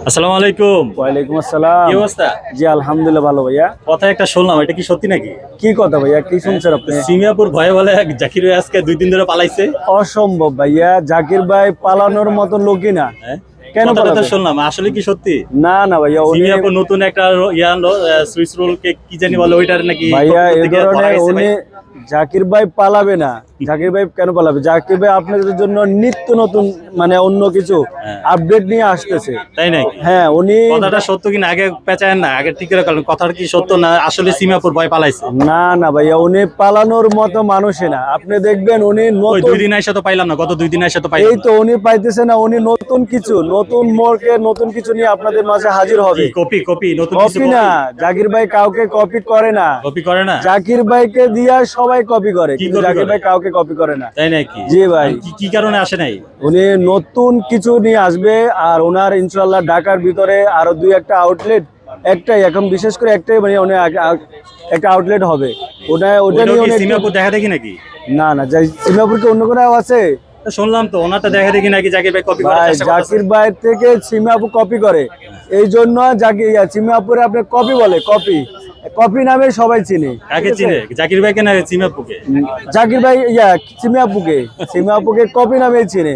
আসসালামু আলাইকুম। ওয়ালাইকুম আসসালাম। কি অবস্থা? জি আলহামদুলিল্লাহ ভালো ভাইয়া। কথা একটা শুনলাম, এটা কি সত্যি নাকি? কি কথা ভাইয়া, কি শুনছেন আপনি? সিঙ্গাপুর ভয়ে বলে এক জাকির ভাই আজকে 2 দিন ধরে পালাইছে। অসম্ভব ভাইয়া, জাকির ভাই পালানোর মতো লোকই না। হ্যাঁ, কেন কথাটা তো পালাবে? শুনলাম, আসলে কি সত্যি? না না ভাইয়া, উনি সিঙ্গাপুর নতুন একটা ইয়া আনলো, সুইস রোল কেক কি জানি বলে, ওইটার নাকি ভাইয়া কপি এ করতে গিয়ে ধরা ধরনের গেছে ভাই। উনি জাকির ভাই পালাবে না। জাকির ভাই কেন পালাবে? জাকির ভাই আপনাদের জন্য নিত্য নতুন মানে অন্য কিছু হ্যাঁ। আপডেট নিয়ে আসতেছে। তাই নাকি? হ্যাঁ উনি কথাটা সত্য কিনা আগে পেঁচায়েন না, আগে ঠিক করে বলেন, কথাটা কি সত্য না আসলে সিঙ্গাপুর ভয় পালাইছে? না না ভাইয়া, উনি পালানোর মতো মানুষই না। আপনি দেখবেন উনি ওই নতুন 2 দিন আইসা তো পাইলাম না, গত 2 দিন আইসা তো এই পাইলাম না। তো উনি পাইতেছে না। উনি নতুন কিছু, নতুন মোড়কে নতুন কিছু নিয়ে আপনাদের মাঝে হাজির কি হবে। কপি নতুন কিছু কপি না, জাকির ভাই কাউকে কপি করে না। কপি করে না? জাকির ভাইকে দিয়া সবাই কপি করে, কি কিন্তু copy জাকির করে? ভাই কাউকে কপি করে না। তাই নাকি? জি ভাই, কি কি কারণে আসে নাই? উনি নতুন কিছু নিয়ে আসবে। আর ওনার ইনশাল্লাহ ঢাকার ভিতরে আরো দুই একটা আউটলেট, একটাই এখন বিশেষ করে একটাই মানে উনি একটা আউটলেট হবে। ওটা ওইটাও নিয়ে কি উনি সিঙ্গাপুর দেখা দেখি নাকি? না না, সিঙ্গাপুরকে অন্য কোনো আছে? তো শুনলাম তো ওনারটা দেখা দেখি নাকি জাকির ভাই কপি করার ভাই চেষ্টা করতেছে। জাকির ভাই থেকে সিমাপুর কপি করে, এই জন্য সিমাপুরে আপনি কপি বলে, কপি কপি নামে সবাই চিনে। কাকে ঠিক আছে? চিনে? জাকির ভাইকে না সিঙ্গাপুরকে? জাকির ভাই সিমাপুকে কপি নামে চিনে।